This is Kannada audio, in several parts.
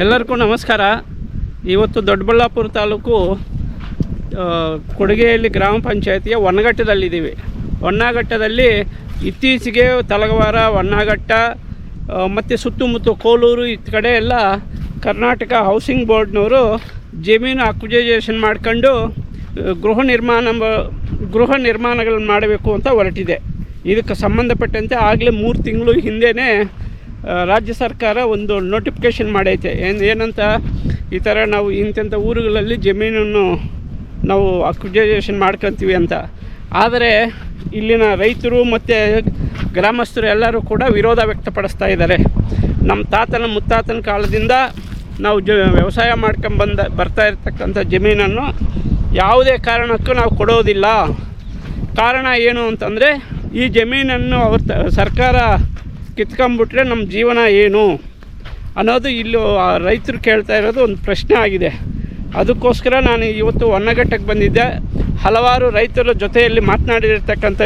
ಎಲ್ಲರಿಗೂ ನಮಸ್ಕಾರ. ಇವತ್ತು ದೊಡ್ಡಬಳ್ಳಾಪುರ ತಾಲೂಕು ಕೊಡಿಗೆಹಳ್ಳಿ ಗ್ರಾಮ ಪಂಚಾಯತಿಯ ಹೊನ್ನಘಟ್ಟದಲ್ಲಿದ್ದೀವಿ. ಹೊನ್ನಘಟ್ಟದಲ್ಲಿ ಇತ್ತೀಚೆಗೆ ತಲಗವಾರ, ಹೊನ್ನಘಟ್ಟ ಮತ್ತು ಸುತ್ತಮುತ್ತ ಕೋಲೂರು ಈ ಕಡೆ ಎಲ್ಲ ಕರ್ನಾಟಕ ಹೌಸಿಂಗ್ ಬೋರ್ಡ್ನವರು ಜಮೀನು ಅಕ್ವಿಜೇಷನ್ ಮಾಡ್ಕೊಂಡು ಗೃಹ ನಿರ್ಮಾಣಗಳನ್ನು ಮಾಡಬೇಕು ಅಂತ ಹೊರಟಿದೆ. ಇದಕ್ಕೆ ಸಂಬಂಧಪಟ್ಟಂತೆ ಆಗಲೇ 3 ತಿಂಗಳು ಹಿಂದೆಯೇ ರಾಜ್ಯ ಸರ್ಕಾರ ಒಂದು ನೋಟಿಫಿಕೇಷನ್ ಮಾಡೈತೆ. ಏನಂತ, ಈ ಥರ ನಾವು ಇಂಥ ಊರುಗಳಲ್ಲಿ ಜಮೀನನ್ನು ನಾವು ಅಕ್ವಿಜೇಷನ್ ಮಾಡ್ಕೊತೀವಿ ಅಂತ. ಆದರೆ ಇಲ್ಲಿನ ರೈತರು ಮತ್ತು ಗ್ರಾಮಸ್ಥರು ಎಲ್ಲರೂ ಕೂಡ ವಿರೋಧ ವ್ಯಕ್ತಪಡಿಸ್ತಾ ಇದ್ದಾರೆ. ನಮ್ಮ ತಾತನ ಮುತ್ತಾತನ ಕಾಲದಿಂದ ನಾವು ವ್ಯವಸಾಯ ಬರ್ತಾ ಇರ್ತಕ್ಕಂಥ ಜಮೀನನ್ನು ಯಾವುದೇ ಕಾರಣಕ್ಕೂ ನಾವು ಕೊಡೋದಿಲ್ಲ. ಕಾರಣ ಏನು ಅಂತಂದರೆ, ಈ ಜಮೀನನ್ನು ಸರ್ಕಾರ ಕಿತ್ಕೊಂಡ್ಬಿಟ್ರೆ ನಮ್ಮ ಜೀವನ ಏನು ಅನ್ನೋದು ಇಲ್ಲಿ ರೈತರು ಕೇಳ್ತಾ ಇರೋದು ಒಂದು ಪ್ರಶ್ನೆ ಆಗಿದೆ. ಅದಕ್ಕೋಸ್ಕರ ನಾನು ಇವತ್ತು ಹೊನ್ನಘಟ್ಟಕ್ಕೆ ಬಂದಿದ್ದೆ. ಹಲವಾರು ರೈತರ ಜೊತೆಯಲ್ಲಿ ಮಾತನಾಡಿರ್ತಕ್ಕಂಥ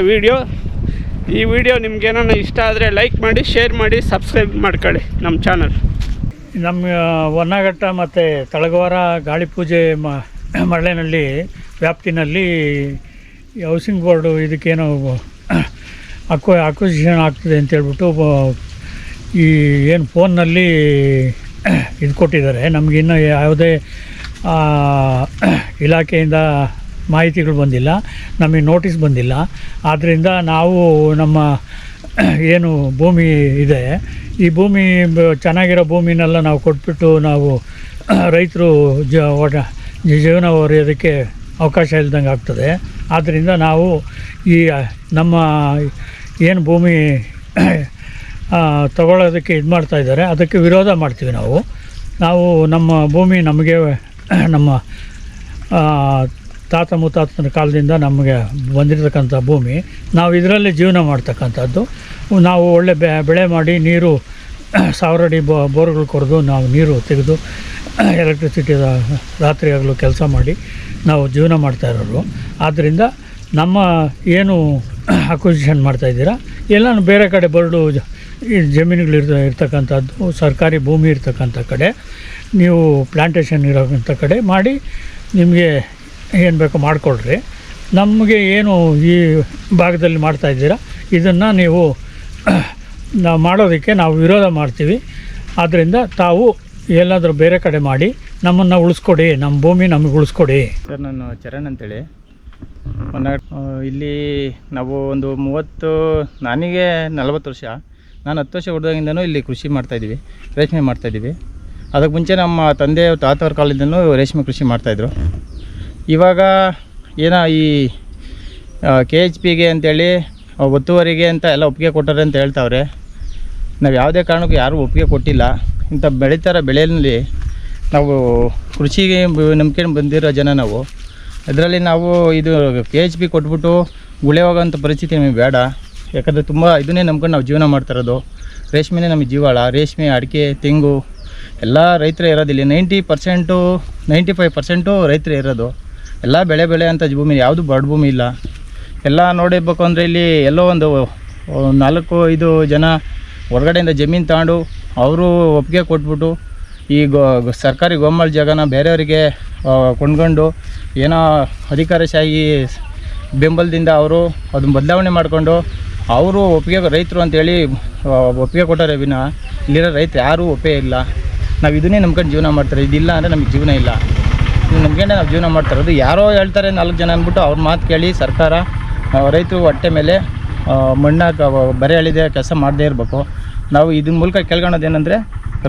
ಈ ವಿಡಿಯೋ ನಿಮ್ಗೇನಾನ ಇಷ್ಟ ಆದರೆ ಲೈಕ್ ಮಾಡಿ, ಶೇರ್ ಮಾಡಿ, ಸಬ್ಸ್ಕ್ರೈಬ್ ಮಾಡ್ಕೊಳ್ಳಿ ನಮ್ಮ ಚಾನಲ್. ನಮ್ಮ ಹೊನ್ನಘಟ್ಟ ಮತ್ತು ತಳಗವಾರ ಗಾಳಿ ಪೂಜೆ ಮರಳಿನಲ್ಲಿ ವ್ಯಾಪ್ತಿನಲ್ಲಿ ಹೌಸಿಂಗ್ ಬೋರ್ಡು ಇದಕ್ಕೇನೋ ಅಕ್ವಿಸಿಷನ್ ಆಗ್ತದೆ ಅಂತೇಳ್ಬಿಟ್ಟು ಈ ಏನು ಫೋನ್ನಲ್ಲಿ ಇದು ಕೊಟ್ಟಿದ್ದಾರೆ. ನಮಗಿನ್ನೂ ಯಾವುದೇ ಇಲಾಖೆಯಿಂದ ಮಾಹಿತಿಗಳು ಬಂದಿಲ್ಲ, ನಮಗೆ ನೋಟಿಸ್ ಬಂದಿಲ್ಲ. ಆದ್ದರಿಂದ ನಾವು ನಮ್ಮ ಏನು ಭೂಮಿ ಇದೆ, ಈ ಭೂಮಿ ಚೆನ್ನಾಗಿರೋ ಭೂಮಿನೆಲ್ಲ ನಾವು ಕೊಟ್ಬಿಟ್ಟು ನಾವು ರೈತರು ಜೀವನ ಹೊರೆಯೋದಕ್ಕೆ ಅವಕಾಶ ಇಲ್ದಂಗೆ ಆಗ್ತದೆ. ಆದ್ದರಿಂದ ನಾವು ಈ ನಮ್ಮ ಏನು ಭೂಮಿ ತಗೊಳ್ಳೋದಕ್ಕೆ ಇದು ಮಾಡ್ತಾಯಿದ್ದಾರೆ, ಅದಕ್ಕೆ ವಿರೋಧ ಮಾಡ್ತೀವಿ. ನಾವು ನಮ್ಮ ಭೂಮಿ ನಮಗೆ ನಮ್ಮ ತಾತ ಮುತ್ತಾತನ ಕಾಲದಿಂದ ನಮಗೆ ಬಂದಿರತಕ್ಕಂಥ ಭೂಮಿ, ನಾವು ಇದರಲ್ಲೇ ಜೀವನ ಮಾಡ್ತಕ್ಕಂಥದ್ದು. ನಾವು ಒಳ್ಳೆ ಬೆಳೆ ಮಾಡಿ ನೀರು 1000 ಅಡಿ ಬೋರ್ಗಳು ಕೊರೆದು ನಾವು ನೀರು ತೆಗೆದು ಎಲೆಕ್ಟ್ರಿಸಿಟಿ ರಾತ್ರಿ ಆಗಲು ಕೆಲಸ ಮಾಡಿ ನಾವು ಜೀವನ ಮಾಡ್ತಾ ಇರೋರು. ಆದ್ದರಿಂದ ನಮ್ಮ ಏನು ಅಕ್ವಿಸಿಷನ್ ಮಾಡ್ತಾಯಿದ್ದೀರಾ ಎಲ್ಲನೂ ಬೇರೆ ಕಡೆ ಬರಡು ಜಮೀನುಗಳು ಇರ್ತಕ್ಕಂಥದ್ದು, ಸರ್ಕಾರಿ ಭೂಮಿ ಇರ್ತಕ್ಕಂಥ ಕಡೆ, ನೀವು ಪ್ಲ್ಯಾಂಟೇಷನ್ ಇರೋಂಥ ಕಡೆ ಮಾಡಿ ನಿಮಗೆ ಏನು ಬೇಕೋ ಮಾಡಿಕೊಡ್ರಿ. ನಮಗೆ ಏನು ಈ ಭಾಗದಲ್ಲಿ ಮಾಡ್ತಾಯಿದ್ದೀರಾ ಇದನ್ನು ನೀವು ನಾವು ಮಾಡೋದಕ್ಕೆ ನಾವು ವಿರೋಧ ಮಾಡ್ತೀವಿ. ಆದ್ದರಿಂದ ತಾವು ಎಲ್ಲಾದರೂ ಬೇರೆ ಕಡೆ ಮಾಡಿ ನಮ್ಮನ್ನು ಉಳಿಸ್ಕೊಡಿ, ನಮ್ಮ ಭೂಮಿ ನಮಗೆ ಉಳಿಸ್ಕೊಡಿ. ಸರ್, ನಾನು ಚರಣ್ ಅಂತೇಳಿ ಇಲ್ಲಿ ನಾವು ಒಂದು ನನಗೆ 40 ವರ್ಷ. ನಾನು 10 ವರ್ಷ ಹುಡ್ದಾಗಿಂದನೂ ಇಲ್ಲಿ ಕೃಷಿ ಮಾಡ್ತಾಯಿದ್ದೀವಿ, ರೇಷ್ಮೆ ಮಾಡ್ತಾಯಿದ್ದೀವಿ. ಅದಕ್ಕೆ ಮುಂಚೆ ನಮ್ಮ ತಂದೆ ತಾತವ್ರ ಕಾಲದಿಂದನೂ ರೇಷ್ಮೆ ಕೃಷಿ ಮಾಡ್ತಾಯಿದ್ರು. ಇವಾಗ ಏನೋ ಈ KHPಗೆ ಅಂತೇಳಿ ಒತ್ತುವರಿಗೆ ಅಂತ ಎಲ್ಲ ಒಪ್ಪಿಗೆ ಕೊಟ್ಟಾರೆ ಅಂತ ಹೇಳ್ತಾವ್ರೆ. ನಾವು ಯಾವುದೇ ಕಾರಣಕ್ಕೂ ಯಾರೂ ಒಪ್ಪಿಗೆ ಕೊಟ್ಟಿಲ್ಲ. ಇಂಥ ಬೆಳೀತಾರ ಬೆಳೆಯಲ್ಲಿ ನಾವು ಕೃಷಿಗೆ ನಂಬಿಕೆ ಬಂದಿರೋ ಜನ ನಾವು. ಅದರಲ್ಲಿ ನಾವು ಇದು KHP ಕೊಟ್ಬಿಟ್ಟು ಗುಳೆ ಹೋಗೋಂಥ ಪರಿಸ್ಥಿತಿ ನಮಗೆ ಬೇಡ. ಯಾಕಂದರೆ ತುಂಬ ಇದನ್ನೇ ನಂಬ್ಕೊಂಡು ನಾವು ಜೀವನ ಮಾಡ್ತಾಯಿರೋದು. ರೇಷ್ಮೆನೇ ನಮಗೆ ಜೀವಾಳ. ರೇಷ್ಮೆ, ಅಡಿಕೆ, ತೆಂಗು ಎಲ್ಲ ರೈತರೇ ಇರೋದಿಲ್ಲ. 90% 95% ರೈತರೇ ಇರೋದು. ಎಲ್ಲ ಬೆಳೆ ಅಂತ ಭೂಮಿ, ಯಾವುದು ಬರಡು ಭೂಮಿ ಇಲ್ಲ. ಎಲ್ಲ ನೋಡಿರ್ಬೇಕು ಅಂದರೆ ಇಲ್ಲಿ ಎಲ್ಲೋ ಒಂದು 4-5 ಜನ ಹೊರಗಡೆಯಿಂದ ಜಮೀನು ತಗೊಂಡು ಅವರು ಒಪ್ಪಿಗೆ ಕೊಟ್ಬಿಟ್ಟು ಈ ಸರ್ಕಾರಿ ಗೋಮಾಳ ಜಾಗನ ಬೇರೆಯವರಿಗೆ ಕೊಂಡ್ಕೊಂಡು ಏನೋ ಅಧಿಕಾರಶಾಹಿ ಬೆಂಬಲದಿಂದ ಅವರು ಅದನ್ನು ಬದಲಾವಣೆ ಮಾಡಿಕೊಂಡು ಅವರು ರೈತರು ಅಂತೇಳಿ ಒಪ್ಪಿಗೆ ಕೊಟ್ಟಾರೆ ವಿನ ಇಲ್ಲಿರೋ ರೈತರು ಯಾರೂ ಒಪ್ಪಿಗೆ ಇಲ್ಲ. ನಾವು ಇದನ್ನೇ ನಂಬ್ಕೊಂಡು ಜೀವನ ಮಾಡ್ತಾರೆ. ಇದಿಲ್ಲ ಅಂದರೆ ನಮಗೆ ಜೀವನ ಇಲ್ಲ. ಇದು ನಂಬ್ಕೊಂಡೆ ನಾವು ಜೀವನ ಮಾಡ್ತಾಯಿರೋದು. ಯಾರೋ ಹೇಳ್ತಾರೆ 4 ಜನ ಅಂದ್ಬಿಟ್ಟು ಅವ್ರ ಮಾತು ಕೇಳಿ ಸರ್ಕಾರ ರೈತರು ಹೊಟ್ಟೆ ಮೇಲೆ ಮಣ್ಣಾಗ ಬರೆ ಎಳಿದೆ ಕೆಲಸ ಮಾಡದೇ ಇರಬೇಕು. ನಾವು ಇದ್ರ ಮೂಲಕ ಕೇಳ್ಕೊಳ್ಳೋದೇನೆಂದರೆ,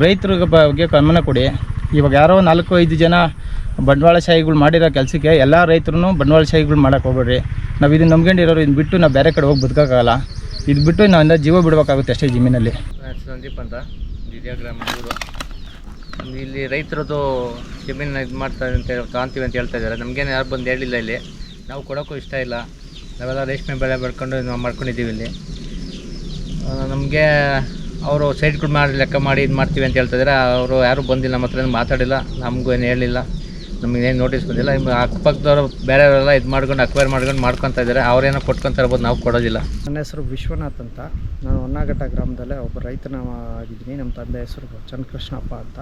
ರೈತರ ಬಗ್ಗೆ ಗಮನ ಕೊಡಿ. ಇವಾಗ ಯಾರೋ 4-5 ಜನ ಬಂಡವಾಳಶಾಹಿಗಳು ಮಾಡಿರೋ ಕೆಲಸಕ್ಕೆ ಎಲ್ಲ ರೈತರು ಬಂಡವಾಳಶಾಹಿಗಳು ಮಾಡೋಕ್ಕೆ ಹೋಗ್ಬೇಡ್ರಿ. ನಾವು ಇದನ್ನು ನಂಬ್ಕೊಂಡಿರೋರು. ಇದನ್ನು ಬಿಟ್ಟು ನಾವು ಬೇರೆ ಕಡೆ ಹೋಗಿ ಬದುಕೋಕ್ಕಾಗಲ್ಲ. ಇದು ಬಿಟ್ಟು ನಾವಿಂದ ಜೀವ ಬಿಡಬೇಕಾಗುತ್ತೆ ಅಷ್ಟೇ ಜಮೀನಲ್ಲಿ. ಸಂದೀಪ್ ಅಂತ, ದಿದ್ಯಾ ಗ್ರಾಮ ಊರು. ಇಲ್ಲಿ ರೈತರದ್ದು ಜಮೀನು ಇದು ಮಾಡ್ತಾರೆ ಅಂತ ಕಾಣ್ತೀವಿ ಅಂತ ಹೇಳ್ತಾ ಇದ್ದಾರೆ. ನಮಗೇನು ಯಾರು ಬಂದು ಹೇಳಿಲ್ಲ. ಇಲ್ಲಿ ನಾವು ಕೊಡೋಕ್ಕೂ ಇಷ್ಟ ಇಲ್ಲ. ನಾವೆಲ್ಲ ರೇಷ್ಮೆ ಬೆಳೆ ಬೆಳ್ಕೊಂಡು ನಾವು ಮಾಡ್ಕೊಂಡಿದ್ದೀವಿ. ಇಲ್ಲಿ ನಮಗೆ ಅವರು ಸೈಟ್ಗಳು ಮಾಡಿ ಲೆಕ್ಕ ಮಾಡಿ ಇದು ಮಾಡ್ತೀವಿ ಅಂತ ಹೇಳ್ತಿದ್ದಾರೆ. ಅವರು ಯಾರೂ ಬಂದಿಲ್ಲ, ನಮ್ಮ ಹತ್ರ ಮಾತಾಡಿಲ್ಲ, ನಮಗೂ ಏನು ಹೇಳಿಲ್ಲ, ನಮಗೇನು ನೋಟಿಸ್ ಬಂದಿಲ್ಲ. ಅಕ್ಕಪಕ್ಕದವರು ಬೇರೆಯವರೆಲ್ಲ ಇದು ಮಾಡ್ಕೊಂಡು ಅಕ್ವೈರ್ ಮಾಡ್ಕೊತಾ ಇದ್ದಾರೆ. ಅವರೇನೋ ಕೊಟ್ಕೊತಾ ಇರ್ಬೋದು, ನಾವು ಕೊಡೋದಿಲ್ಲ. ನನ್ನ ಹೆಸರು ವಿಶ್ವನಾಥ್ ಅಂತ. ನಾನು ಹೊನ್ನಘಟ್ಟ ಗ್ರಾಮದಲ್ಲೇ ಒಬ್ಬ ರೈತನ ಆಗಿದ್ದೀನಿ. ನಮ್ಮ ತಂದೆ ಹೆಸರು ಚನ್ನಕೃಷ್ಣಪ್ಪ ಅಂತ.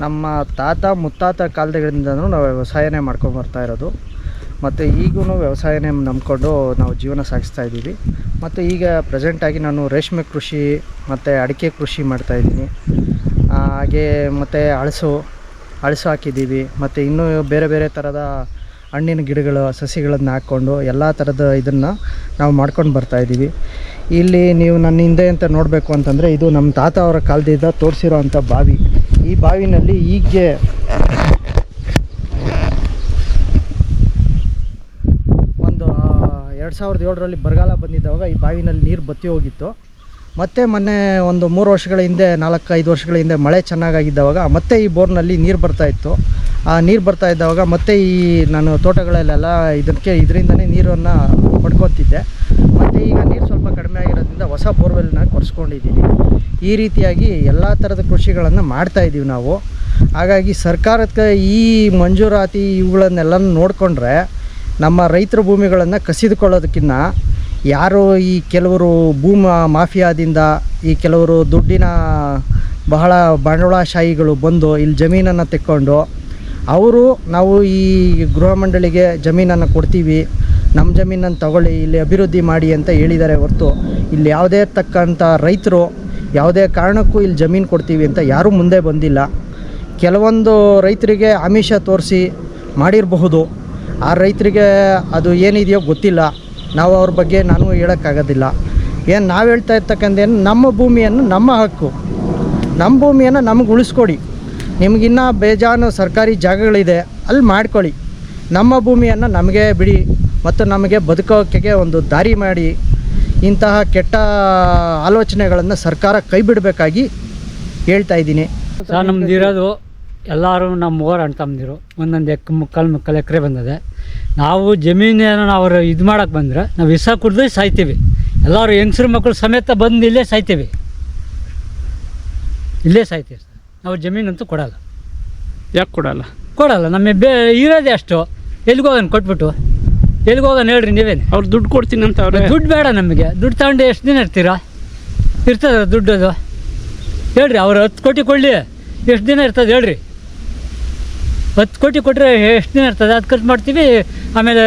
ನಮ್ಮ ತಾತ ಮುತ್ತಾತ ಕಾಲದಿಂದನೂ ನಾವು ವ್ಯವಸಾಯನೇ ಮಾಡ್ಕೊಂಡು ಬರ್ತಾ ಇರೋದು. ಮತ್ತು ಈಗೂ ವ್ಯವಸಾಯನೇ ನಂಬ್ಕೊಂಡು ನಾವು ಜೀವನ ಸಾಗಿಸ್ತಾ ಇದ್ದೀವಿ. ಮತ್ತು ಈಗ ಪ್ರೆಸೆಂಟಾಗಿ ನಾನು ರೇಷ್ಮೆ ಕೃಷಿ ಮತ್ತು ಅಡಿಕೆ ಕೃಷಿ ಮಾಡ್ತಾಯಿದ್ದೀನಿ. ಹಾಗೆ ಮತ್ತು ಹಳಸು ಹಾಕಿದ್ದೀವಿ. ಮತ್ತು ಇನ್ನೂ ಬೇರೆ ಬೇರೆ ಥರದ ಹಣ್ಣಿನ ಗಿಡಗಳು ಸಸಿಗಳನ್ನು ಹಾಕ್ಕೊಂಡು ಎಲ್ಲ ಥರದ ಇದನ್ನು ನಾವು ಮಾಡ್ಕೊಂಡು ಬರ್ತಾಯಿದ್ದೀವಿ. ಇಲ್ಲಿ ನೀವು ನನ್ನ ಹಿಂದೆ ಅಂತ ನೋಡಬೇಕು ಅಂತಂದರೆ ಇದು ನಮ್ಮ ತಾತ ಅವರ ಕಾಲದಿಂದ ತೋರಿಸಿರೋ ಅಂಥ ಬಾವಿ. ಈ ಬಾವಿನಲ್ಲಿ ಹೀಗೆ ಒಂದು 2007ರಲ್ಲಿ ಬರಗಾಲ ಬಂದಿದ್ದಾಗ ಈ ಬಾವಿನಲ್ಲಿ ನೀರು ಬತ್ತಿ ಹೋಗಿತ್ತು. ಮತ್ತು ಮೊನ್ನೆ ಒಂದು 3 ವರ್ಷಗಳ ಹಿಂದೆ 4-5 ವರ್ಷಗಳ ಹಿಂದೆ ಮಳೆ ಚೆನ್ನಾಗಾಗಿದ್ದವಾಗ ಮತ್ತೆ ಈ ಬೋರ್ನಲ್ಲಿ ನೀರು ಬರ್ತಾಯಿತ್ತು. ಆ ನೀರು ಬರ್ತಾ ಇದ್ದವಾಗ ಮತ್ತೆ ಈ ನಾನು ತೋಟಗಳಲ್ಲೆಲ್ಲ ಇದರಿಂದನೇ ನೀರನ್ನು ಪಡ್ಕೊತಿದ್ದೆ. ಮತ್ತು ಈಗ ನೀರು ಸ್ವಲ್ಪ ಕಡಿಮೆ ಆಗಿರೋದ್ರಿಂದ ಹೊಸ ಬೋರ್ವೆಲ್ನ ಕೊರೆಸ್ಕೊಂಡಿದ್ದೀವಿ. ಈ ರೀತಿಯಾಗಿ ಎಲ್ಲ ಥರದ ಕೃಷಿಗಳನ್ನು ಮಾಡ್ತಾಯಿದ್ದೀವಿ ನಾವು. ಹಾಗಾಗಿ ಸರ್ಕಾರಕ್ಕೆ ಈ ಮಂಜೂರಾತಿ ಇವುಗಳನ್ನೆಲ್ಲ ನೋಡಿಕೊಂಡ್ರೆ ನಮ್ಮ ರೈತರ ಭೂಮಿಗಳನ್ನು ಕಸಿದುಕೊಳ್ಳೋದಕ್ಕಿಂತ ಯಾರು ಈ ಕೆಲವರು ಮಾಫಿಯಾದಿಂದ ಈ ಕೆಲವರು ದುಡ್ಡಿನ ಬಹಳ ಬಂಡವಾಳಶಾಹಿಗಳು ಬಂದು ಇಲ್ಲಿ ಜಮೀನನ್ನು ತೆಕ್ಕೊಂಡು ಅವರು ನಾವು ಈ ಗೃಹ ಮಂಡಳಿಗೆ ಜಮೀನನ್ನು ಕೊಡ್ತೀವಿ, ನಮ್ಮ ಜಮೀನನ್ನು ತಗೊಳ್ಳಿ, ಇಲ್ಲಿ ಅಭಿವೃದ್ಧಿ ಮಾಡಿ ಅಂತ ಹೇಳಿದ್ದಾರೆ ಹೊರತು ಇಲ್ಲಿ ಯಾವುದೇ ತಕ್ಕಂಥ ರೈತರು ಯಾವುದೇ ಕಾರಣಕ್ಕೂ ಇಲ್ಲಿ ಜಮೀನು ಕೊಡ್ತೀವಿ ಅಂತ ಯಾರೂ ಮುಂದೆ ಬಂದಿಲ್ಲ. ಕೆಲವೊಂದು ರೈತರಿಗೆ ಆಮಿಷ ತೋರಿಸಿ ಮಾಡಿರಬಹುದು. ಆ ರೈತರಿಗೆ ಅದು ಏನಿದೆಯೋ ಗೊತ್ತಿಲ್ಲ. ನಾವು ಅವ್ರ ಬಗ್ಗೆ ನಾನು ಹೇಳೋಕ್ಕಾಗೋದಿಲ್ಲ. ನಾವು ಹೇಳ್ತಾ ಇರ್ತಕ್ಕಂಥೇನು ನಮ್ಮ ಭೂಮಿಯನ್ನು ನಮ್ಮ ಹಕ್ಕು, ನಮ್ಮ ಭೂಮಿಯನ್ನು ನಮಗೆ ಉಳಿಸ್ಕೊಡಿ. ನಿಮಗಿನ್ನ ಬೇಜಾನು ಸರ್ಕಾರಿ ಜಾಗಗಳಿದೆ, ಅಲ್ಲಿ ಮಾಡ್ಕೊಳ್ಳಿ. ನಮ್ಮ ಭೂಮಿಯನ್ನು ನಮಗೆ ಬಿಡಿ ಮತ್ತು ನಮಗೆ ಬದುಕೋಕ್ಕೆ ಒಂದು ದಾರಿ ಮಾಡಿ. ಇಂತಹ ಕೆಟ್ಟ ಆಲೋಚನೆಗಳನ್ನು ಸರ್ಕಾರ ಕೈ ಬಿಡಬೇಕಾಗಿ ಹೇಳ್ತಾ ಇದ್ದೀನಿ. ಸರ್ ನಮ್ದು ಇರೋದು ಎಲ್ಲರೂ ನಮ್ಮ ಊರು ಅಣ್ಣ ತಮ್ಮದಿರು ಒಂದೊಂದು ಮುಕ್ಕಾಲು ಎಕರೆ ಬಂದಿದೆ. ನಾವು ಜಮೀನೇನ ಅವರು ಇದು ಮಾಡೋಕ್ಕೆ ಬಂದರೆ ನಾವು ವಿಷ ಕುಡಿದು ಸಾಯ್ತೀವಿ. ಎಲ್ಲರೂ ಹೆಂಗಸ್ರ ಮಕ್ಕಳು ಸಮೇತ ಬಂದು ಇಲ್ಲೇ ಸಾಯ್ತೀವಿ ಸರ್. ನಾವು ಜಮೀನಂತೂ ಕೊಡಲ್ಲ. ಯಾಕೆ ಕೊಡಲ್ಲ? ನಮಗೆ ಇರೋದೇ ಅಷ್ಟು. ಎಲ್ಲಿಗೋಗೋಣ ಕೊಟ್ಬಿಟ್ಟು ಎಲ್ಲಿಗೋಗೋಣ ಹೇಳ್ರಿ ನೀವೇನು? ಅವ್ರು ದುಡ್ಡು ಕೊಡ್ತೀನಿ ಅಂತ ಅವ್ರೆ. ದುಡ್ಡು ಬೇಡ ನಮಗೆ. ದುಡ್ಡು ತಗೊಂಡು ಎಷ್ಟು ದಿನ ಇರ್ತದೆ ದುಡ್ಡು? ಅದು ಹೇಳ್ರಿ. ಅವ್ರು 10 ಕೋಟಿ ಕೊಡಲಿ, ಎಷ್ಟು ದಿನ ಇರ್ತದೆ ಹೇಳ್ರಿ? 10 ಕೋಟಿ ಕೊಟ್ಟರೆ ಎಷ್ಟು ದಿನ ಇರ್ತದೆ? ಅದು ಖರ್ಚು ಮಾಡ್ತೀವಿ. ಆಮೇಲೆ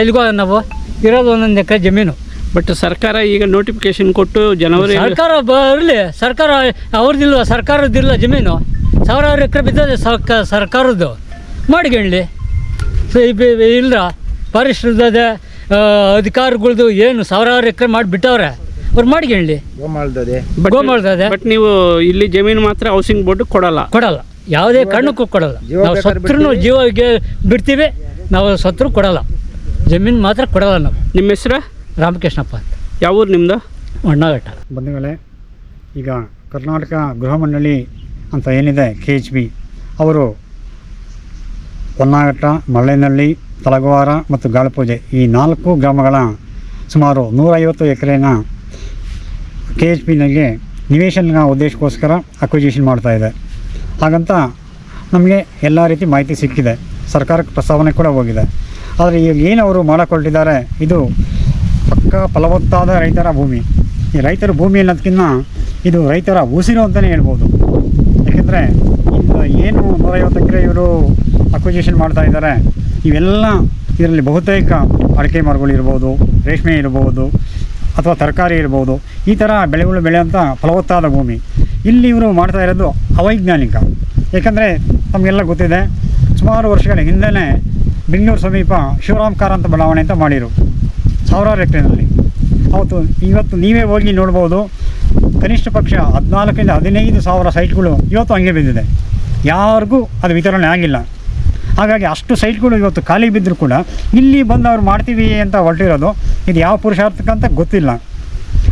ಎಲ್ಲಿಗೋ ನಾವು ಇರೋದು 1 ಎಕರೆ ಜಮೀನು. ಬಟ್ ಸರ್ಕಾರ ಈಗ ನೋಟಿಫಿಕೇಶನ್ ಕೊಟ್ಟು ಜನವರಿ ಸರ್ಕಾರ ಬರಲಿ. ಸರ್ಕಾರ ಅವ್ರದ್ದಿಲ್ವ? ಸರ್ಕಾರದ್ದಿಲ್ಲ ಜಮೀನು. ಸಾವಿರಾರು ಎಕರೆ ಬಿದ್ದದೆ ಸರ್ಕಾರದ್ದು. ಮಾಡಿಕೊಳ್ಳಿ. ಇಲ್ಲ ಫಾರೆಸ್ಟ್ರದ್ದು ಅಧಿಕಾರಿಗಳ್ದು ಏನು ಸಾವಿರಾರು ಎಕರೆ ಮಾಡಿಬಿಟ್ಟವ್ರೆ, ಅವ್ರು ಮಾಡಿಕೊಳ್ಳಿ. ಗೋಮಾಳ್ದದೆ. ಬಟ್ ನೀವು ಇಲ್ಲಿ ಜಮೀನು ಮಾತ್ರ ಹೌಸಿಂಗ್ ಬೋರ್ಡ್ ಕೊಡಲ್ಲ. ಯಾವುದೇ ಕಾರಣಕ್ಕೂ ಕೊಡಲ್ಲ. ನಾವು ಸತ್ರು ಜೀವಗೆ ಬಿಡ್ತೀವಿ, ನಾವು ಸತ್ರು ಕೊಡಲ್ಲ. ಜಮೀನು ಮಾತ್ರ ಕೊಡಲ್ಲ ನಾವು. ನಿಮ್ಮ ಹೆಸರು? ರಾಮಕೃಷ್ಣಪ್ಪ ಅಂತ. ಯಾವ ಊರು ನಿಮ್ಮದು? ಹೊನ್ನಾಘಟ್ಟ. ಬಂಧುಗಳೇ, ಈಗ ಕರ್ನಾಟಕ ಗೃಹ ಮಂಡಳಿ ಅಂತ ಏನಿದೆ KHB ಅವರು ಹೊನ್ನಾಘಟ್ಟ, ಮಳ್ಳೆನಹಳ್ಳಿ, ತಲಗವಾರ ಮತ್ತು ಗಾಳಪೂಜೆ ಈ 4 ಗ್ರಾಮಗಳ ಸುಮಾರು 150 ಎಕರೆನ KHBನಲ್ಲಿ ನಿವೇಶನ ಉದ್ದೇಶಕ್ಕೋಸ್ಕರ ಅಕ್ವಿಜಿಷನ್ ಮಾಡ್ತಾಯಿದೆ. ಹಾಗಂತ ನಮಗೆ ಎಲ್ಲ ರೀತಿ ಮಾಹಿತಿ ಸಿಕ್ಕಿದೆ, ಸರ್ಕಾರಕ್ಕೆ ಪ್ರಸ್ತಾವನೆ ಕೂಡ ಹೋಗಿದೆ. ಆದರೆ ಈಗ ಏನು ಅವರು ಮಾಡಿಕೊಳ್ತಿದ್ದಾರೆ ಇದು ಪಕ್ಕ ಫಲವತ್ತಾದ ರೈತರ ಭೂಮಿ. ಈ ರೈತರ ಭೂಮಿ ಅನ್ನೋದಕ್ಕಿಂತ ಇದು ರೈತರ ಉಸಿರು ಅಂತಲೇ ಹೇಳ್ಬೋದು. ಯಾಕೆಂದರೆ ಇದು ಏನು 150 ಎಕರೆ ಇವರು ಅಕ್ವಿಜಿಷನ್ ಮಾಡ್ತಾ ಇದ್ದಾರೆ, ಇವೆಲ್ಲ ಇದರಲ್ಲಿ ಬಹುತೇಕ ಅಡಿಕೆ ಮರಗಳಿರ್ಬೋದು, ರೇಷ್ಮೆ ಇರ್ಬೋದು, ಅಥವಾ ತರಕಾರಿ ಇರ್ಬೋದು, ಈ ಥರ ಬೆಳೆಗಳು ಬೆಳೆಯುವಂಥ ಫಲವತ್ತಾದ ಭೂಮಿ. ಇಲ್ಲಿ ಇವರು ಮಾಡ್ತಾ ಇರೋದು ಅವೈಜ್ಞಾನಿಕ. ಏಕೆಂದರೆ ನಮಗೆಲ್ಲ ಗೊತ್ತಿದೆ, ಸುಮಾರು ವರ್ಷಗಳ ಹಿಂದೆಯೇ ಬೆಂಗಳೂರು ಸಮೀಪ ಶಿವರಾಮ್ ಕಾರಂತ ಬಡಾವಣೆ ಅಂತ ಮಾಡಿರು ಸಾವಿರಾರು ಎಕರೆನಲ್ಲಿ. ಇವತ್ತು ನೀವೇ ಹೋಗಿ ನೋಡ್ಬೋದು, ಕನಿಷ್ಠ ಪಕ್ಷ 14ರಿಂದ 15 ಸಾವಿರ ಸೈಟ್ಗಳು ಇವತ್ತು ಹಂಗೆ ಬಿದ್ದಿದೆ. ಯಾರಿಗೂ ಅದು ವಿತರಣೆ ಆಗಿಲ್ಲ. ಹಾಗಾಗಿ ಅಷ್ಟು ಸೈಟ್ಗಳು ಇವತ್ತು ಖಾಲಿ ಬಿದ್ದರೂ ಕೂಡ ಇಲ್ಲಿ ಬಂದು ಅವ್ರು ಮಾಡ್ತೀವಿ ಅಂತ ಹೊರಟಿರೋದು ಇದು ಯಾವ ಪುರುಷಾರ್ಥಕ್ಕಂತ ಗೊತ್ತಿಲ್ಲ.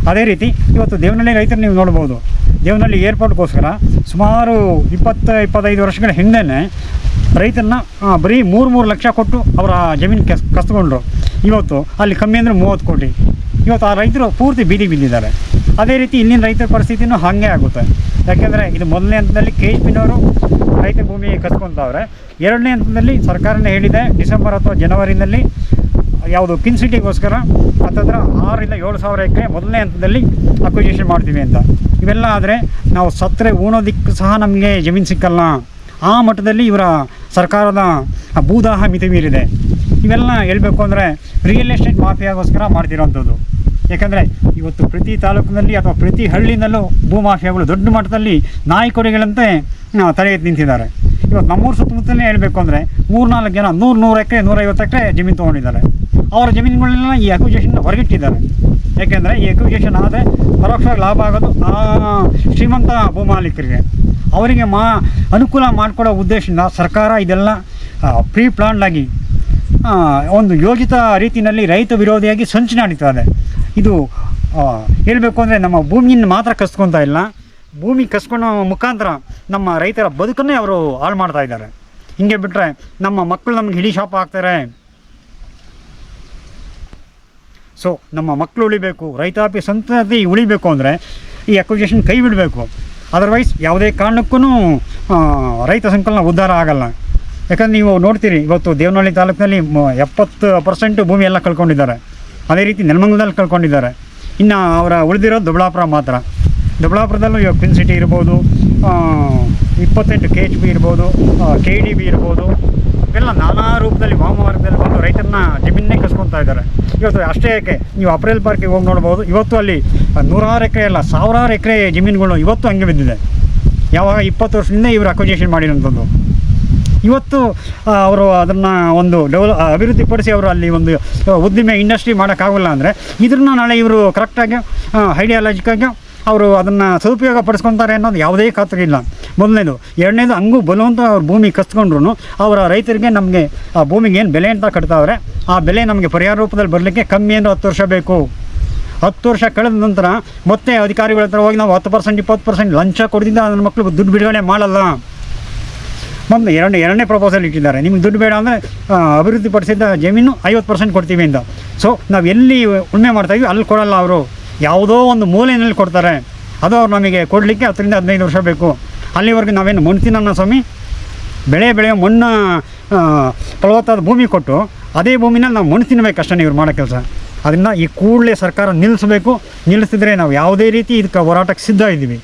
ಅದೇ ರೀತಿ ಇವತ್ತು ದೇವನಹಳ್ಳಿ ರೈತರು ನೀವು ನೋಡ್ಬೋದು, ದೇವನಹಳ್ಳಿ ಏರ್ಪೋರ್ಟ್ಗೋಸ್ಕರ ಸುಮಾರು 20-25 ವರ್ಷಗಳ ಹಿಂದೆಯೇ ರೈತರನ್ನ ಬರೀ 3 ಲಕ್ಷ ಕೊಟ್ಟು ಅವರ ಜಮೀನು ಕಸ್ಕೊಂಡ್ರು. ಇವತ್ತು ಅಲ್ಲಿ ಕಮ್ಮಿ ಅಂದರೆ 30 ಕೋಟಿ. ಇವತ್ತು ಆ ರೈತರು ಪೂರ್ತಿ ಬೀದಿ ಬಿದ್ದಿದ್ದಾರೆ. ಅದೇ ರೀತಿ ಇಲ್ಲಿನ ರೈತರ ಪರಿಸ್ಥಿತಿನೂ ಹಾಗೆ ಆಗುತ್ತೆ. ಯಾಕೆಂದರೆ ಇದು ಮೊದಲನೇ ಹಂತದಲ್ಲಿ KHBನವರು ರೈತ ಭೂಮಿ ಕಸ್ಕೊತಾವ್ರೆ. 2ನೇ ಹಂತದಲ್ಲಿ ಸರ್ಕಾರನೇ ಹೇಳಿದೆ ಡಿಸೆಂಬರ್ ಅಥವಾ ಜನವರಿನಲ್ಲಿ ಯಾವುದು ಕಿನ್ ಸಿಟಿಗೋಸ್ಕರ ಹತ್ತಿರ 6ರಿಂದ 7 ಸಾವಿರ ಎಕರೆ ಮೊದಲನೇ ಹಂತದಲ್ಲಿ ಅಕ್ವಿಜಿಷನ್ ಮಾಡ್ತೀವಿ ಅಂತ. ಇವೆಲ್ಲ ಆದರೆ ನಾವು ಸತ್ತರೆ ಉಣೋದಕ್ಕೆ ಸಹ ನಮಗೆ ಜಮೀನು ಸಿಕ್ಕಲ್ಲ. ಆ ಮಟ್ಟದಲ್ಲಿ ಇವರ ಸರ್ಕಾರದ ಭೂದಾಹ ಮಿತಿ ಮೀರಿದೆ. ಇವೆಲ್ಲ ಹೇಳಬೇಕು ಅಂದರೆ ರಿಯಲ್ ಎಸ್ಟೇಟ್ ಮಾಫಿಯಾಗೋಸ್ಕರ ಮಾಡ್ತಿರೋಂಥದ್ದು. ಯಾಕಂದರೆ ಇವತ್ತು ಪ್ರತಿ ತಾಲೂಕಿನಲ್ಲಿ ಅಥವಾ ಪ್ರತಿ ಹಳ್ಳಿನಲ್ಲೂ ಭೂಮಾಫಿಯಾಗಳು ದೊಡ್ಡ ಮಟ್ಟದಲ್ಲಿ ನಾಯಿಕೊರೆಗಳಂತೆ ತಲೆ ಎತ್ತಿ ನಿಂತಿದ್ದಾರೆ. ಇವತ್ತು ನಮ್ಮೂರು ಸುತ್ತಮುತ್ತಲೇ ಹೇಳಬೇಕು ಅಂದರೆ 3-4 ಜನ 100 ಎಕರೆ 150 ಎಕರೆ ಜಮೀನು ತೊಗೊಂಡಿದ್ದಾರೆ. ಅವರ ಜಮೀನುಗಳನ್ನೆಲ್ಲ ಈ ಅಕ್ವಿಜೇಷನ್ ಹೊರಗಿಟ್ಟಿದ್ದಾರೆ. ಯಾಕೆಂದರೆ ಈ ಅಕ್ವಿಜೇಷನ್ ಆದರೆ ಪರೋಕ್ಷವಾಗಿ ಲಾಭ ಆಗೋದು ಆ ಶ್ರೀಮಂತ ಭೂಮಾಲೀಕರಿಗೆ. ಅವರಿಗೆ ಅನುಕೂಲ ಮಾಡಿಕೊಡೋ ಉದ್ದೇಶದಿಂದ ಸರ್ಕಾರ ಇದೆಲ್ಲ ಪ್ರೀ ಪ್ಲಾನ್ಡಾಗಿ ಒಂದು ಯೋಜಿತ ರೀತಿಯಲ್ಲಿ ರೈತ ವಿರೋಧಿಯಾಗಿ ಸಂಚು ನಡೀತಾ ಇದೆ. ಇದು ಹೇಳಬೇಕು ಅಂದರೆ ನಮ್ಮ ಭೂಮಿಯನ್ನು ಮಾತ್ರ ಕಸ್ಕೊತಾ ಇಲ್ಲ, ಭೂಮಿ ಕಸ್ಕೊಳ್ಳೋ ಮುಖಾಂತರ ನಮ್ಮ ರೈತರ ಬದುಕನ್ನೇ ಅವರು ಹಾಳು ಮಾಡ್ತಾ ಇದ್ದಾರೆ. ಹಿಂಗೆ ಬಿಟ್ಟರೆ ನಮ್ಮ ಮಕ್ಕಳು ನಮಗೆ ಹಿಡಿ ಶಾಪ ಆಗ್ತಾರೆ. ಸೊ ನಮ್ಮ ಮಕ್ಕಳು ಉಳಿಬೇಕು, ರೈತಾಪಿ ಸಂತತಿ ಉಳಿಬೇಕು ಅಂದರೆ ಈ ಅಕ್ವಿಜೇಷನ್ ಕೈ ಬಿಡಬೇಕು. ಅದರ್ವೈಸ್ ಯಾವುದೇ ಕಾರಣಕ್ಕೂ ರೈತ ಸಂಕಲನ ಉದ್ಧಾರ ಆಗಲ್ಲ. ಯಾಕಂದರೆ ನೀವು ನೋಡ್ತೀರಿ, ಇವತ್ತು ದೇವನಹಳ್ಳಿ ತಾಲೂಕಿನಲ್ಲಿ 70% ಭೂಮಿ ಎಲ್ಲ ಕಳ್ಕೊಂಡಿದ್ದಾರೆ. ಅದೇ ರೀತಿ ನೆಲಮಂಗಲದಲ್ಲಿ ಕಳ್ಕೊಂಡಿದ್ದಾರೆ. ಇನ್ನು ಅವರ ಉಳಿದಿರೋದು ದೊಡ್ಡಬಳ್ಳಾಪುರ ಮಾತ್ರ. ದೊಡ್ಡಬಳ್ಳಾಪುರದಲ್ಲೂ ಇವಾಗ ಕ್ವಿನ್ ಸಿಟಿ ಇರ್ಬೋದು, 28 KHB ಇರ್ಬೋದು, KDB ಇರ್ಬೋದು, ಇವೆಲ್ಲ ನಾನಾ ರೂಪದಲ್ಲಿ ವಾಮಮಾರ್ಗದಲ್ಲಿ ಬಂದು ರೈತರನ್ನ ಜಮೀನೇ ಕಸ್ಕೊತಾ ಇದ್ದಾರೆ. ಇವತ್ತು ಅಷ್ಟೇ ಏಕೆ, ನೀವು ಅಪ್ರೇಲ್ ಪಾರ್ಕಿಗೆ ಹೋಗಿ ನೋಡ್ಬೋದು. ಇವತ್ತು ಅಲ್ಲಿ 100 ಎಕರೆ ಅಲ್ಲ 1000 ಎಕರೆ ಜಮೀನುಗಳು ಇವತ್ತು ಹಂಗೆ ಬಿದ್ದಿದೆ. ಯಾವಾಗ 20 ವರ್ಷದಿಂದ ಇವರು ಅಕ್ವಿಜೇಷನ್ ಮಾಡಿರೋಂಥದ್ದು. ಇವತ್ತು ಅವರು ಅದನ್ನು ಒಂದು ಅಭಿವೃದ್ಧಿಪಡಿಸಿ ಅವರು ಅಲ್ಲಿ ಒಂದು ಉದ್ದಿಮೆ ಇಂಡಸ್ಟ್ರಿ ಮಾಡೋಕ್ಕಾಗಲ್ಲ ಅಂದರೆ ಇದನ್ನ ನಾಳೆ ಇವರು ಕರೆಕ್ಟಾಗಿ ಐಡಿಯಾಲಜಿಕ್ಕಾಗಿ ಅವರು ಅದನ್ನು ಸದುಪಯೋಗ ಪಡಿಸ್ಕೊತಾರೆ ಅನ್ನೋದು ಯಾವುದೇ ಖಾತ್ರಿ ಇಲ್ಲ. ಮೊದಲನೇದು. ಎರಡನೇದು, ಹಂಗೂ ಬಲವಂತ ಅವ್ರು ಭೂಮಿ ಕಸ್ಕೊಂಡ್ರು ಅವರ ರೈತರಿಗೆ ನಮಗೆ ಆ ಭೂಮಿಗೆ ಏನು ಬೆಲೆ ಅಂತ ಕಟ್ತಾವ್ರೆ ಆ ಬೆಲೆ ನಮಗೆ ಪರಿಹಾರ ರೂಪದಲ್ಲಿ ಬರಲಿಕ್ಕೆ ಕಮ್ಮಿ ಅಂದರೆ 10 ವರ್ಷ ಬೇಕು. 10 ವರ್ಷ ಕಳೆದ ನಂತರ ಮತ್ತೆ ಅಧಿಕಾರಿಗಳ ಹತ್ರ ಹೋಗಿ ನಾವು 10% 20% ಲಂಚ ಕೊಡದಿಂದ ನನ್ನ ಮಕ್ಕಳು ದುಡ್ಡು ಬಿಡುಗಡೆ ಮಾಡಲ್ಲ. ಮೊದಲು ಎರಡನೇ ಪ್ರಪೋಸಲ್ ಇಟ್ಟಿದ್ದಾರೆ. ನಿಮಗೆ ದುಡ್ಡು ಬೇಡ ಅಂದರೆ ಅಭಿವೃದ್ಧಿಪಡಿಸಿದ ಜಮೀನು 50% ಕೊಡ್ತೀವಿ ಅಂತ. ಸೊ ನಾವು ಎಲ್ಲಿ ಉಳುಮೆ ಮಾಡ್ತಾಯಿದ್ವಿ ಅಲ್ಲಿ ಕೊಡಲ್ಲ, ಅವರು ಯಾವುದೋ ಒಂದು ಮೂಲೆಯಲ್ಲಿ ಕೊಡ್ತಾರೆ. ಅದು ಅವ್ರು ನಮಗೆ ಕೊಡಲಿಕ್ಕೆ 10 ರಿಂದ 15 ವರ್ಷ ಬೇಕು. ಅಲ್ಲಿವರೆಗೆ ನಾವೇನು ಮಣ್ಣು ತಿನ್ನೋಣ ಸ್ವಾಮಿ, ಬೆಳೆಯೋ ಮಣ್ಣು ಫಲವತ್ತಾದ ಭೂಮಿ ಕೊಟ್ಟು ಅದೇ ಭೂಮಿನಲ್ಲಿ ನಾವು ಮಣ್ಣು ತಿನ್ನಬೇಕಷ್ಟೇ ಇವ್ರು ಮಾಡೋ ಕೆಲಸ. ಅದರಿಂದ ಈ ಕೂಡಲೇ ಸರ್ಕಾರ ನಿಲ್ಲಿಸಬೇಕು. ನಿಲ್ಲಿಸಿದ್ರೆ ನಾವು ಯಾವುದೇ ರೀತಿ ಇದಕ್ಕೆ ಹೋರಾಟಕ್ಕೆ ಸಿದ್ಧ ಇದ್ದೀವಿ.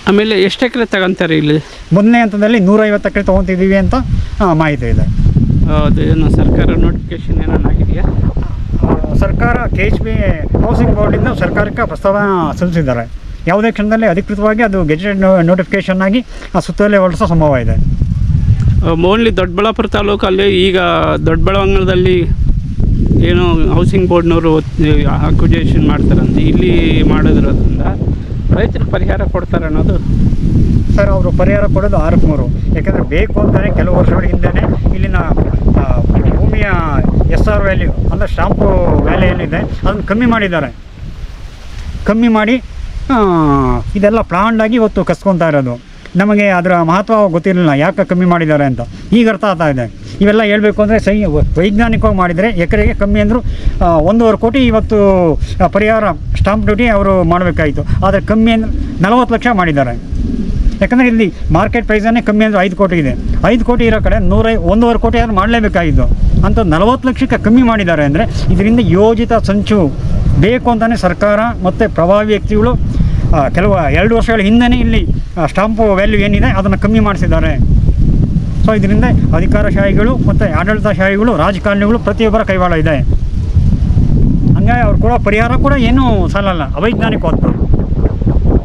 ಆಮೇಲೆ ಎಷ್ಟು ಎಕರೆ ತಗೊಂತಾರೆ ಇಲ್ಲಿ? ಮೊದಲನೇ ಹಂತದಲ್ಲಿ 150 ಎಕರೆ ತೊಗೊತಿದ್ದೀವಿ ಅಂತ ಮಾಹಿತಿ ಇದೆ. ಅದೇನು ಸರ್ಕಾರ ನೋಟಿಫಿಕೇಶನ್ ಏನಾರು ಆಗಿದೆಯಾ? ಸರ್ಕಾರ KHB ಹೌಸಿಂಗ್ ಬೋರ್ಡಿಂದ ಸರ್ಕಾರಕ್ಕೆ ಪ್ರಸ್ತಾವ ಸಲ್ಲಿಸಿದ್ದಾರೆ. ಯಾವುದೇ ಕ್ಷಣದಲ್ಲಿ ಅಧಿಕೃತವಾಗಿ ಅದು ಗೆಜೆಟೆಡ್ ನೋಟಿಫಿಕೇಷನ್ ಆಗಿ ಸುತ್ತಲೇ ಹೊರಡಿಸೋ ಸಂಭವ ಇದೆ. ಓನ್ಲಿ ದೊಡ್ಡಬಳ್ಳಾಪುರ ತಾಲೂಕಲ್ಲಿ ಈಗ ದೊಡ್ಡಬಳ್ಳಾಂಗಲದಲ್ಲಿ ಏನು ಹೌಸಿಂಗ್ ಬೋರ್ಡ್ನವರು ಅಕ್ವಿಜೇಷನ್ ಮಾಡ್ತಾರಂತೆ, ಇಲ್ಲಿ ಮಾಡೋದ್ರಿಂದ ರೈತರಿಗೆ ಪರಿಹಾರ ಕೊಡ್ತಾರೆ ಅನ್ನೋದು. ಸರ್, ಅವರು ಪರಿಹಾರ ಕೊಡೋದು 6-3. ಯಾಕೆಂದರೆ ಬೇಕು ಅಂತಲೇ ಕೆಲವು ವರ್ಷಗಳ ಹಿಂದೆಯೇ ಇಲ್ಲಿನ ಭೂಮಿಯ SR ವ್ಯಾಲ್ಯೂ ಅಂದರೆ ಸ್ಟಾಂಪು ವ್ಯಾಲ್ಯೂ ಏನಿದೆ ಅದನ್ನು ಕಮ್ಮಿ ಮಾಡಿದ್ದಾರೆ. ಕಮ್ಮಿ ಮಾಡಿ ಇದೆಲ್ಲ ಪ್ಲಾನ್ಡಾಗಿ ಇವತ್ತು ಕಸ್ಕೊತಾ ಇರೋದು. ನಮಗೆ ಅದರ ಮಹತ್ವ ಗೊತ್ತಿರಲಿಲ್ಲ ಯಾಕೆ ಕಮ್ಮಿ ಮಾಡಿದ್ದಾರೆ ಅಂತ. ಈಗ ಅರ್ಥ ಆಗ್ತಾ ಇದೆ. ಇವೆಲ್ಲ ಹೇಳಬೇಕು ಅಂದರೆ ವೈಜ್ಞಾನಿಕವಾಗಿ ಮಾಡಿದರೆ ಎಕರೆಗೆ ಕಮ್ಮಿ ಅಂದರೂ 1.5 ಕೋಟಿ ಇವತ್ತು ಪರಿಹಾರ ಸ್ಟಾಂಪ್ ಡ್ಯೂಟಿ ಅವರು ಮಾಡಬೇಕಾಯಿತು. ಆದರೆ ಕಮ್ಮಿ ಅಂದರೆ 40 ಲಕ್ಷ ಮಾಡಿದ್ದಾರೆ. ಯಾಕಂದರೆ ಇಲ್ಲಿ ಮಾರ್ಕೆಟ್ ಪ್ರೈಸನ್ನೇ ಕಮ್ಮಿ ಅಂದರೆ 5 ಕೋಟಿ ಇದೆ. 5 ಕೋಟಿ ಇರೋ ಕಡೆ 1.5 ಕೋಟಿ ಆದರೂ ಮಾಡಲೇಬೇಕಾಗಿದ್ದು ಅಂತ 40 ಲಕ್ಷಕ್ಕೆ ಕಮ್ಮಿ ಮಾಡಿದ್ದಾರೆ. ಅಂದರೆ ಇದರಿಂದ ಯೋಜಿತ ಸಂಚು ಬೇಕು ಅಂತಲೇ ಸರ್ಕಾರ ಮತ್ತು ಪ್ರಭಾವಿ ವ್ಯಕ್ತಿಗಳು ಕೆಲವು 2 ವರ್ಷಗಳ ಹಿಂದೆಯೇ ಇಲ್ಲಿ ಸ್ಟಾಂಪು ವ್ಯಾಲ್ಯೂ ಏನಿದೆ ಅದನ್ನು ಕಮ್ಮಿ ಮಾಡಿಸಿದ್ದಾರೆ. ಸೊ ಇದರಿಂದ ಅಧಿಕಾರಶಾಹಿಗಳು ಮತ್ತು ಆಡಳಿತಶಾಹಿಗಳು ರಾಜಕಾರಣಿಗಳು ಪ್ರತಿಯೊಬ್ಬರ ಕೈವಾಡ ಇದೆ. ಹಂಗಾಗಿ ಅವ್ರು ಕೊಡೋ ಪರಿಹಾರ ಕೂಡ ಏನೂ ಸಾಲಲ್ಲ, ಅವೈಜ್ಞಾನಿಕವಾದ್ದು.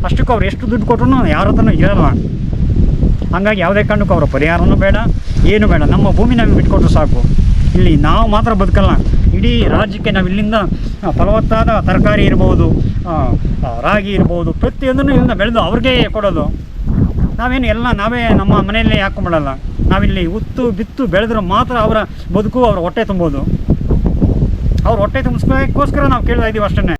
ಅಷ್ಟಕ್ಕೆ ಅವ್ರು ಎಷ್ಟು ದುಡ್ಡು ಕೊಟ್ಟರು ಯಾರ ಹತ್ರನೂ ಇರಲ್ಲ. ಹಂಗಾಗಿ ಯಾವುದೇ ಕಾರಣಕ್ಕೂ ಅವರ ಪರಿಹಾರನೂ ಬೇಡ, ಏನು ಬೇಡ. ನಮ್ಮ ಭೂಮಿ ನಮಗೆ ಬಿಟ್ಕೊಟ್ರು ಸಾಕು. ಇಲ್ಲಿ ನಾವು ಮಾತ್ರ ಬದುಕಲ್ಲ, ಇಡೀ ರಾಜ್ಯಕ್ಕೆ ನಾವು ಇಲ್ಲಿಂದ ಫಲವತ್ತಾದ ತರಕಾರಿ ಇರ್ಬೋದು, ರಾಗಿ ಇರ್ಬೋದು, ಪ್ರತಿಯೊಂದನ್ನು ಇಲ್ಲಿಂದ ಬೆಳೆದು ಅವ್ರಿಗೆ ಕೊಡೋದು. ನಾವೇನು ಎಲ್ಲ ನಾವೇ ನಮ್ಮ ಮನೆಯಲ್ಲೇ ಹಾಕೊಂಬಿಡಲ್ಲ. ನಾವಿಲ್ಲಿ ಉತ್ತು ಬಿತ್ತು ಬೆಳೆದ್ರೆ ಮಾತ್ರ ಅವರ ಬದುಕು, ಅವರ ಹೊಟ್ಟೆ ತುಂಬೋದು. ಅವ್ರ ಹೊಟ್ಟೆ ತುಂಬಿಸ್ಕೋಸ್ಕರ ನಾವು ಕೇಳ್ತಾ ಇದ್ದೀವಿ ಅಷ್ಟೇ.